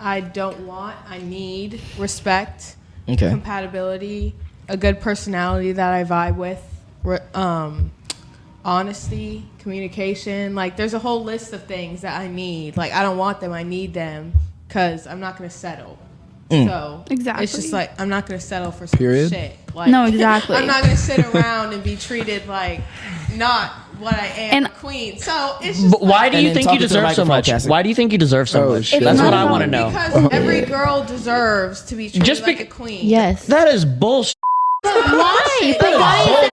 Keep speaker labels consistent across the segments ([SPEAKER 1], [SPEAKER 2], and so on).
[SPEAKER 1] I don't want. I need respect,
[SPEAKER 2] Okay.
[SPEAKER 1] compatibility, a good personality that I vibe with, honesty, communication. Like, there's a whole list of things that I need. Like, I don't want them. I need them because I'm not going to settle. So
[SPEAKER 3] Exactly.
[SPEAKER 1] it's just like, I'm not going to settle for some
[SPEAKER 4] Period.
[SPEAKER 1] shit. Like,
[SPEAKER 3] No, exactly.
[SPEAKER 1] I'm not going to sit around and be treated like not what I am,
[SPEAKER 3] And-
[SPEAKER 1] a queen. So it's just
[SPEAKER 2] But why do
[SPEAKER 4] And
[SPEAKER 2] you
[SPEAKER 4] then
[SPEAKER 2] think
[SPEAKER 4] talk
[SPEAKER 2] you
[SPEAKER 4] to the
[SPEAKER 2] deserve so
[SPEAKER 4] microphone,
[SPEAKER 2] much?
[SPEAKER 4] Cassie.
[SPEAKER 2] Why do you think you deserve so
[SPEAKER 4] Oh,
[SPEAKER 2] much?
[SPEAKER 4] shit.
[SPEAKER 2] That's
[SPEAKER 3] It's
[SPEAKER 2] what
[SPEAKER 3] not
[SPEAKER 2] I want to
[SPEAKER 3] about-
[SPEAKER 2] know.
[SPEAKER 1] Because every girl deserves to be treated
[SPEAKER 2] Just
[SPEAKER 1] like
[SPEAKER 2] bec-
[SPEAKER 1] a queen.
[SPEAKER 5] Yes.
[SPEAKER 2] That is bullshit.
[SPEAKER 5] Why? But why is it?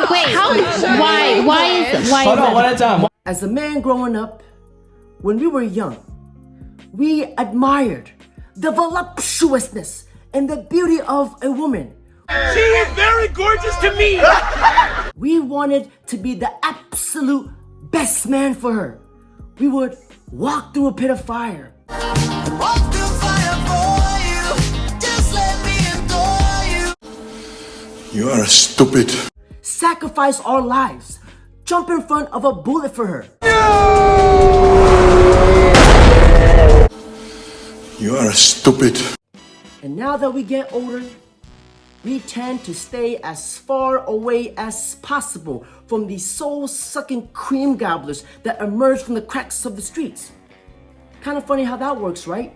[SPEAKER 5] Wait, how? Why
[SPEAKER 4] Hold
[SPEAKER 5] is
[SPEAKER 4] on, one at a time.
[SPEAKER 6] As a man growing up, when we were young, we admired the voluptuousness and the beauty of a woman.
[SPEAKER 7] She is very gorgeous to me.
[SPEAKER 6] We wanted to be the absolute best man for her. We would walk through a pit of fire.
[SPEAKER 8] You are stupid.
[SPEAKER 6] Sacrifice our lives. Jump in front of a bullet for her.
[SPEAKER 8] You are stupid.
[SPEAKER 6] And now that we get older, we tend to stay as far away as possible from these soul-sucking cream gobblers that emerge from the cracks of the streets. Kind of funny how that works, right?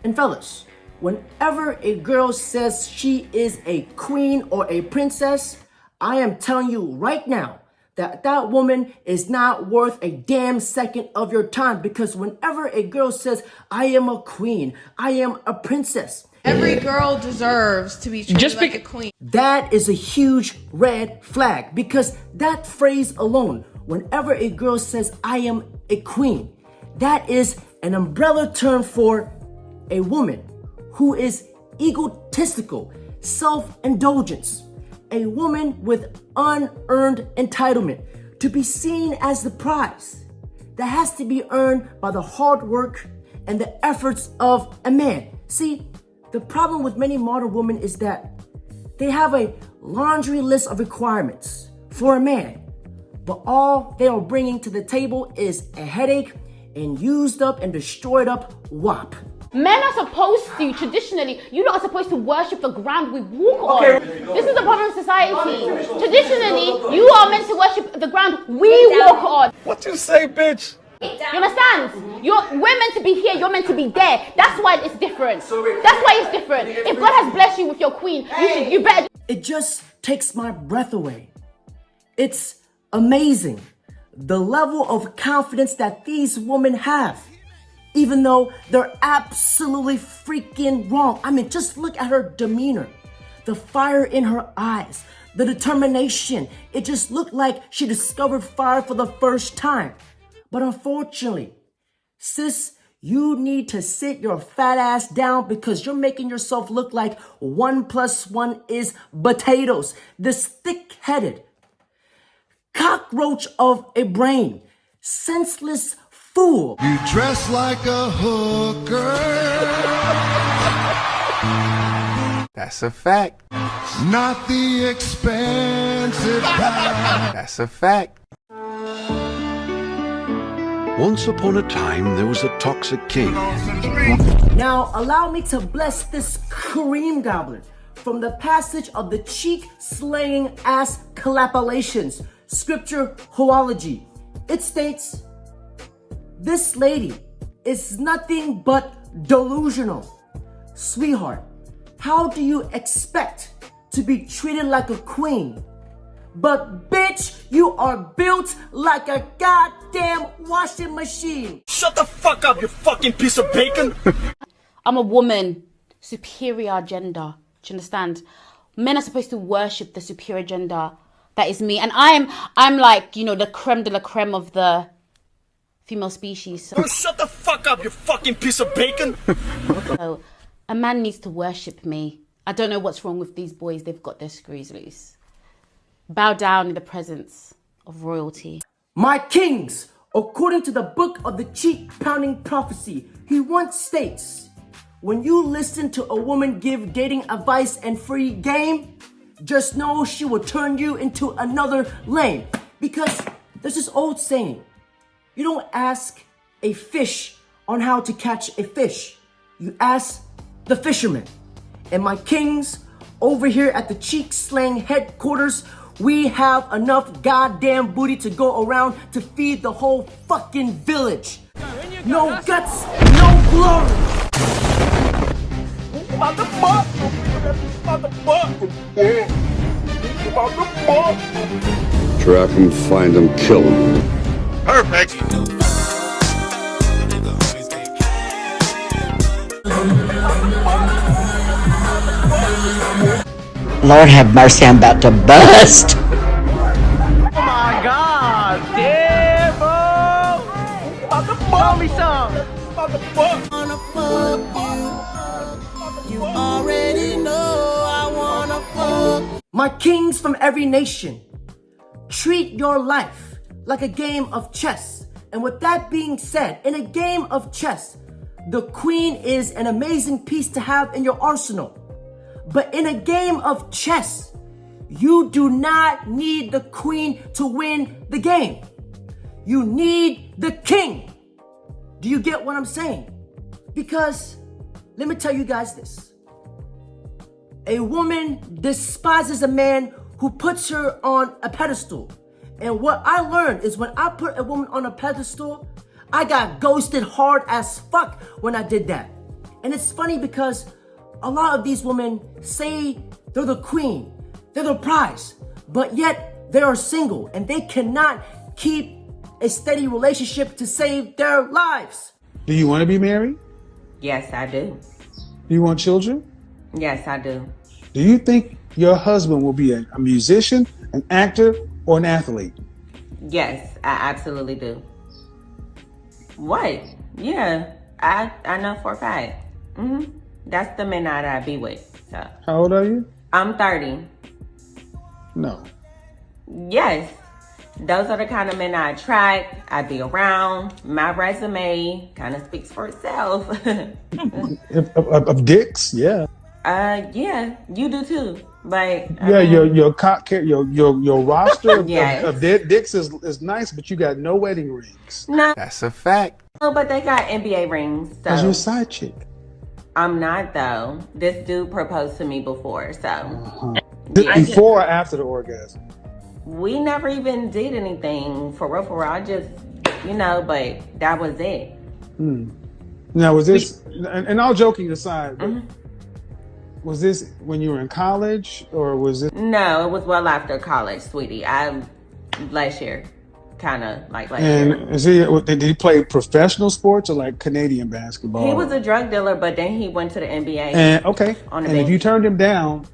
[SPEAKER 6] And fellas, whenever a girl says she is a queen or a princess, I am telling you right now that that woman is not worth a damn second of your time, because whenever a girl says, I am a queen, I am a princess,
[SPEAKER 1] Every girl deserves to be treated
[SPEAKER 2] Just
[SPEAKER 1] like
[SPEAKER 2] bec-
[SPEAKER 1] a queen.
[SPEAKER 6] that is a huge red flag, because that phrase alone, whenever a girl says, I am a queen, that is an umbrella term for a woman who is egotistical, self-indulgence, a woman with unearned entitlement to be seen as the prize that has to be earned by the hard work and the efforts of a man. See, the problem with many modern women is that they have a laundry list of requirements for a man, but all they are bringing to the table is a headache and used up and destroyed up WAP.
[SPEAKER 9] Men are supposed to, traditionally, you lot are supposed to worship the ground we walk on. This is the problem of society. Traditionally, you are meant to worship the ground we walk on.
[SPEAKER 7] What you say, bitch?
[SPEAKER 9] You understand? We're meant to be here, you're meant to be there. That's why it's different. That's why it's different. If God has blessed you with your queen, you better.
[SPEAKER 6] It just takes my breath away. It's amazing the level of confidence that these women have, even though they're absolutely freaking wrong. I mean, just look at her demeanor, the fire in her eyes, the determination. It just looked like she discovered fire for the first time. But unfortunately, sis, you need to sit your fat ass down, because you're making yourself look like 1 + 1 is potatoes. This thick-headed cockroach of a brain, senseless fool.
[SPEAKER 8] You dress like a hooker.
[SPEAKER 4] That's a fact.
[SPEAKER 8] Not the expensive kind.
[SPEAKER 4] That's a fact.
[SPEAKER 10] Once upon a time, there was a toxic king.
[SPEAKER 6] Now, allow me to bless this cream goblin from the passage of the cheek-slaying ass collaborations, scripture hoology. It states, this lady is nothing but delusional. Sweetheart, how do you expect to be treated like a queen? But bitch, you are built like a goddamn washing machine.
[SPEAKER 7] Shut the fuck up, you fucking piece of bacon.
[SPEAKER 9] I'm a woman, superior gender. Do you understand? Men are supposed to worship the superior gender that is me, and I'm like, you know, the creme de la creme of the female species.
[SPEAKER 7] Oh, shut the fuck up, you fucking piece of bacon.
[SPEAKER 9] So a man needs to worship me. I don't know what's wrong with these boys. They've got their screws loose. Bow down in the presence of royalty.
[SPEAKER 6] My kings, according to the book of the cheek-pounding prophecy, he once states, when you listen to a woman give dating advice and free game, just know she will turn you into another lane. Because there's this old saying, you don't ask a fish on how to catch a fish. you ask the fishermen. And my kings, over here at the Cheek Slang headquarters, we have enough goddamn booty to go around to feed the whole fucking village. No guts, no glory.
[SPEAKER 10] Trap him, find him, kill him.
[SPEAKER 7] Perfect.
[SPEAKER 2] Lord have mercy, I'm about to bust.
[SPEAKER 7] Oh my God, damn, bro. About to fuck me some. About to fuck.
[SPEAKER 6] You already know I wanna fuck. My kings from every nation, treat your life like a game of chess. And with that being said, in a game of chess, the queen is an amazing piece to have in your arsenal. But in a game of chess, you do not need the queen to win the game. You need the king. Do you get what I'm saying? Because let me tell you guys this. A woman despises a man who puts her on a pedestal. And what I learned is when I put a woman on a pedestal, I got ghosted hard as fuck when I did that. And it's funny because a lot of these women say they're the queen, they're the prize, but yet they are single and they cannot keep a steady relationship to save their lives.
[SPEAKER 3] Do you want to be married?
[SPEAKER 11] Yes, I do.
[SPEAKER 3] Do you want children?
[SPEAKER 11] Yes, I do.
[SPEAKER 3] Do you think your husband will be a musician, an actor, or an athlete?
[SPEAKER 11] Yes, I absolutely do. What? Yeah, I know for a fact. That's the men that I be with. So.
[SPEAKER 3] How old are you?
[SPEAKER 11] I'm 30.
[SPEAKER 3] No.
[SPEAKER 11] Yes. Those are the kind of men I attract, I be around. My resume kind of speaks for itself.
[SPEAKER 3] of dicks, yeah.
[SPEAKER 11] Yeah, you do too. But
[SPEAKER 3] yeah, your roster
[SPEAKER 11] yes.
[SPEAKER 3] of dead dicks is nice, but you got no wedding rings.
[SPEAKER 11] No,
[SPEAKER 4] That's a fact.
[SPEAKER 11] No, but they got NBA rings.
[SPEAKER 3] Cause
[SPEAKER 11] So
[SPEAKER 3] you're a side chick.
[SPEAKER 11] I'm not though. This dude proposed to me before, so
[SPEAKER 3] Before or after the orgasm?
[SPEAKER 11] We never even did anything for real. I just, but that was it.
[SPEAKER 3] Now, was this, and all joking aside, was this when you were in college or was it?
[SPEAKER 11] No, it was well after college, sweetie. Last year, kind of like last year.
[SPEAKER 3] And did he play professional sports or like Canadian basketball?
[SPEAKER 11] He was a drug dealer, but then he went to the NBA.
[SPEAKER 3] And
[SPEAKER 11] If
[SPEAKER 3] you turned him down,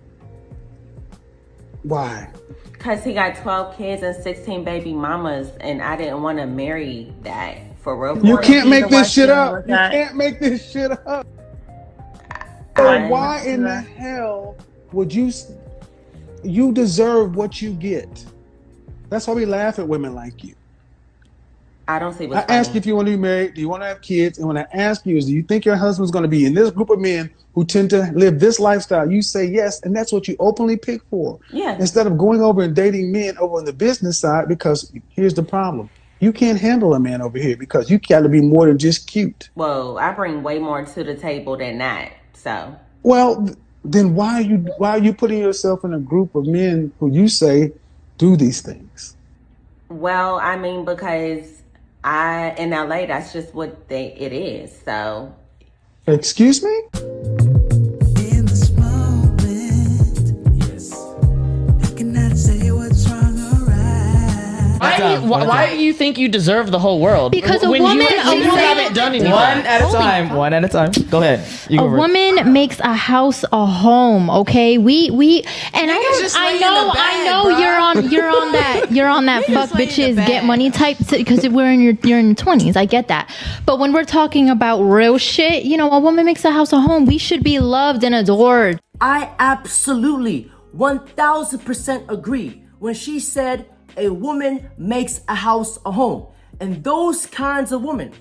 [SPEAKER 3] why?
[SPEAKER 11] Because he got 12 kids and 16 baby mamas, and I didn't want to marry that for real.
[SPEAKER 3] You can't make this shit up. You can't make this shit up. So why in the hell would you deserve what you get? That's why we laugh at women like you.
[SPEAKER 11] I don't see
[SPEAKER 3] I
[SPEAKER 11] what's
[SPEAKER 3] ask you if you want to be married, do you want to have kids? And when I ask you is, do you think your husband's going to be in this group of men who tend to live this lifestyle? You say yes, and that's what you openly pick for.
[SPEAKER 11] Yeah.
[SPEAKER 3] Instead of going over and dating men over on the business side, because here's the problem. You can't handle a man over here because you got to be more than just cute.
[SPEAKER 11] Well, I bring way more to the table than that, so.
[SPEAKER 3] Well, then why are you putting yourself in a group of men who you say do these things?
[SPEAKER 11] Well, I mean, because in LA, that's just what it is, so.
[SPEAKER 3] Excuse me?
[SPEAKER 12] In this moment, yes, I cannot say what's wrong or right.
[SPEAKER 13] Why do you think you deserve the whole world?
[SPEAKER 5] Because
[SPEAKER 13] when you haven't done anything.
[SPEAKER 14] One at a time. Go ahead.
[SPEAKER 5] A woman makes a house a home. Okay, I know you're on that fuck bitches get money type because you're in your 20s. I get that, but when we're talking about real shit, a woman makes a house a home. We should be loved and adored.
[SPEAKER 6] I absolutely 1000% agree when she said a woman makes a house a home. And those kinds of women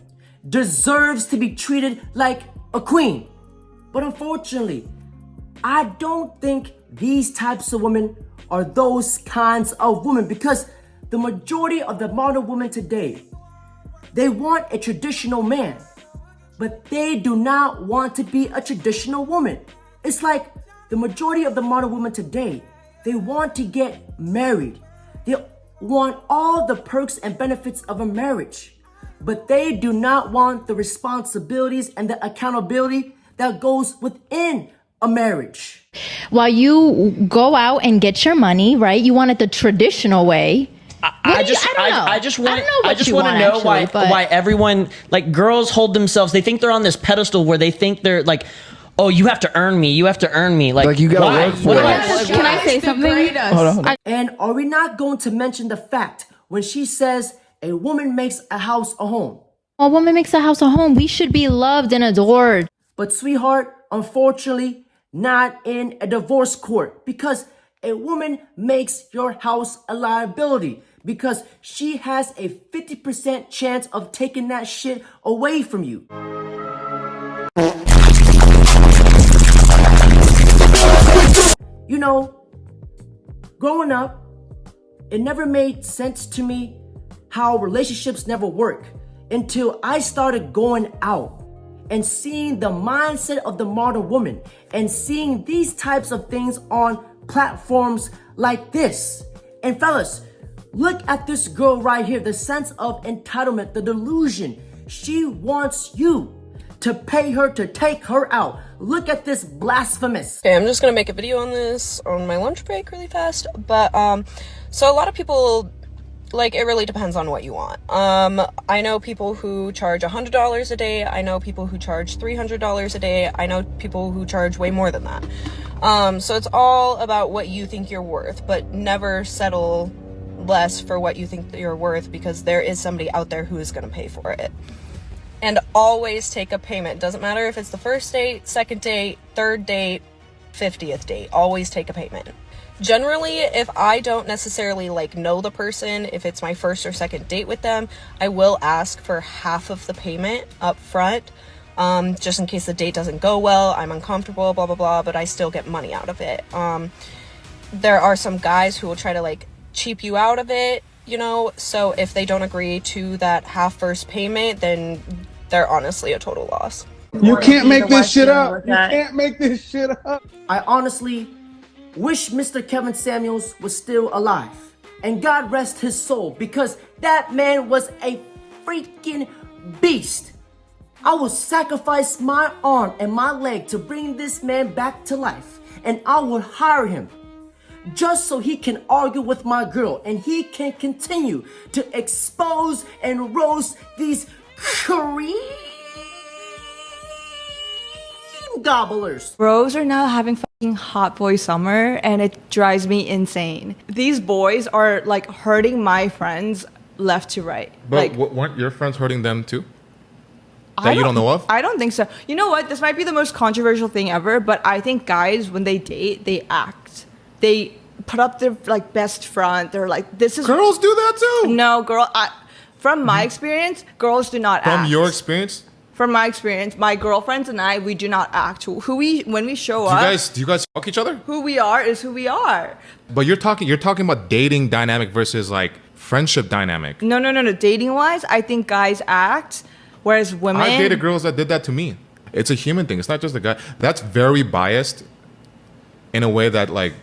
[SPEAKER 6] deserves to be treated like a queen. But unfortunately, I don't think these types of women are those kinds of women, because the majority of the modern women today, they want a traditional man. but they do not want to be a traditional woman. It's like the majority of the modern women today, they want to get married. They want all the perks and benefits of a marriage, but they do not want the responsibilities and the accountability that goes within a marriage.
[SPEAKER 5] While you go out and get your money, right? You want it the traditional way.
[SPEAKER 13] I just want to know why everyone, like, girls hold themselves, they think they're on this pedestal where they think they're like, oh, you have to earn me, you have to earn me. Like you gotta work for it.
[SPEAKER 15] Can I say something?
[SPEAKER 5] Hold on.
[SPEAKER 6] And are we not going to mention the fact when she says a woman makes a house a home?
[SPEAKER 5] A woman makes a house a home. We should be loved and adored.
[SPEAKER 6] But sweetheart, unfortunately, not in a divorce court, because a woman makes your house a liability, because she has a 50% chance of taking that shit away from you. You know, growing up, it never made sense to me how relationships never work until I started going out and seeing the mindset of the modern woman and seeing these types of things on platforms like this. And fellas, look at this girl right here, the sense of entitlement, the delusion. She wants you to pay her to take her out. Look at this blasphemous.
[SPEAKER 16] Okay, I'm just gonna make a video on this on my lunch break really fast. But so a lot of people, like, it really depends on what you want. I know people who charge $100 a day. I know people who charge $300 a day. I know people who charge way more than that. So it's all about what you think you're worth, but never settle less for what you think that you're worth, because there is somebody out there who is gonna pay for it. And always take a payment. Doesn't matter if it's the first date, second date, third date, 50th date. Always take a payment. Generally, if I don't necessarily like know the person, if it's my first or second date with them, I will ask for half of the payment up front, just in case the date doesn't go well, I'm uncomfortable, blah, blah, blah, but I still get money out of it. There are some guys who will try to like cheap you out of it, you know, so if they don't agree to that half first payment, then they're honestly a total loss.
[SPEAKER 3] You can't make this shit up. You can't make this shit up.
[SPEAKER 6] I honestly wish Mr. Kevin Samuels was still alive. And God rest his soul, because that man was a freaking beast. I will sacrifice my arm and my leg to bring this man back to life. And I would hire him just so he can argue with my girl and he can continue to expose and roast these cream gobblers.
[SPEAKER 15] Bros are now having fucking hot boy summer and it drives me insane. These boys are like hurting my friends left to right.
[SPEAKER 17] But
[SPEAKER 15] like,
[SPEAKER 17] weren't your friends hurting them too? That you don't know of?
[SPEAKER 15] I don't think so. You know what? This might be the most controversial thing ever, but I think guys, when they date, they act. They put up their like best front. They're like, this is...
[SPEAKER 17] Girls do that too?
[SPEAKER 15] No, from my experience, girls do not act.
[SPEAKER 17] From your experience?
[SPEAKER 15] From my experience, my girlfriends and I, we do not act. When we show up...
[SPEAKER 17] Do you guys fuck each other?
[SPEAKER 15] Who we are is who we are.
[SPEAKER 17] But you're talking about dating dynamic versus like friendship dynamic.
[SPEAKER 15] No. Dating wise, I think guys act, whereas women...
[SPEAKER 17] I dated girls that did that to me. It's a human thing. It's not just a guy. That's very biased in a way that like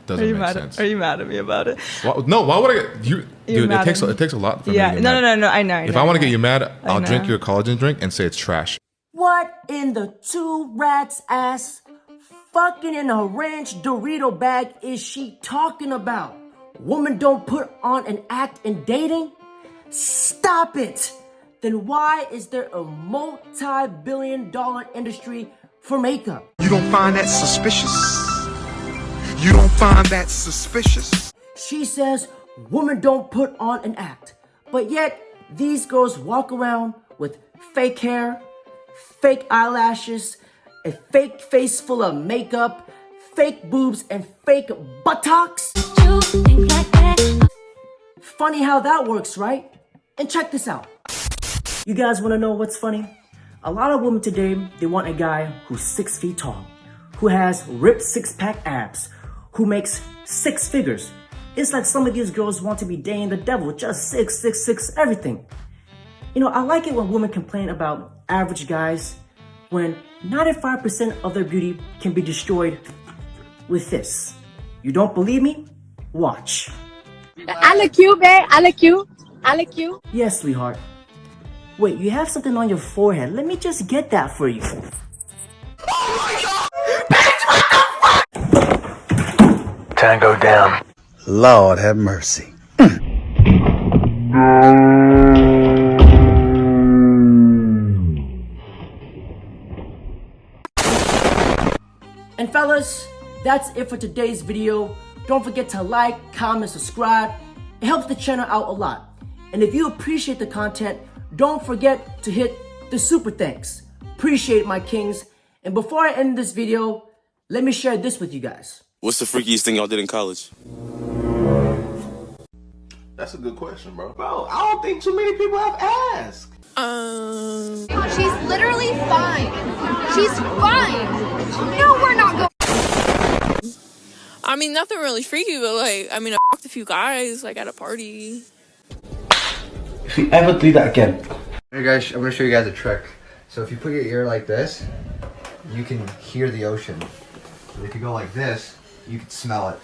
[SPEAKER 17] doesn't make sense.
[SPEAKER 15] Are you mad at me about it?
[SPEAKER 17] Well, no, why would I get you? Dude, it takes a lot for me to get
[SPEAKER 15] No. I know.
[SPEAKER 17] If I want to get you mad, I'll drink your collagen drink and say it's trash.
[SPEAKER 6] What in the two rats ass fucking in a ranch Dorito bag is she talking about? Women don't put on an act in dating? Stop it! Then why is there a multi-billion-dollar industry for makeup?
[SPEAKER 8] You don't find that suspicious? You don't find that suspicious?
[SPEAKER 6] She says women don't put on an act, but yet these girls walk around with fake hair, fake eyelashes, a fake face full of makeup, fake boobs, and fake buttocks. Funny how that works, right? And check this out. You guys want to know what's funny? A lot of women today, they want a guy who's 6 feet tall, who has ripped six-pack abs, who makes 6 figures. It's like some of these girls want to be dating the devil, just 6, everything. You know, I like it when women complain about average guys when 95% of their beauty can be destroyed with this. You don't believe me? Watch.
[SPEAKER 18] I look you, babe. I look you. I look you.
[SPEAKER 6] Yes, sweetheart. Wait, you have something on your forehead. Let me just get that for you.
[SPEAKER 19] Tango down.
[SPEAKER 20] Lord have mercy.
[SPEAKER 6] And fellas, that's it for today's video. Don't forget to like, comment, subscribe. It helps the channel out a lot. And if you appreciate the content, don't forget to hit the super thanks. Appreciate it, my kings. And before I end this video, let me share this with you guys.
[SPEAKER 21] What's the freakiest thing y'all did in college?
[SPEAKER 22] That's a good question, bro. Bro, I don't think too many people have asked.
[SPEAKER 18] She's literally fine. She's fine. No, we're not going.
[SPEAKER 23] I mean, nothing really freaky, but like, I mean, I fucked a few guys like at a party.
[SPEAKER 24] If you ever do that again.
[SPEAKER 25] Hey guys, I'm gonna show you guys a trick. So if you put your ear like this, you can hear the ocean. But if you go like this, you can smell it.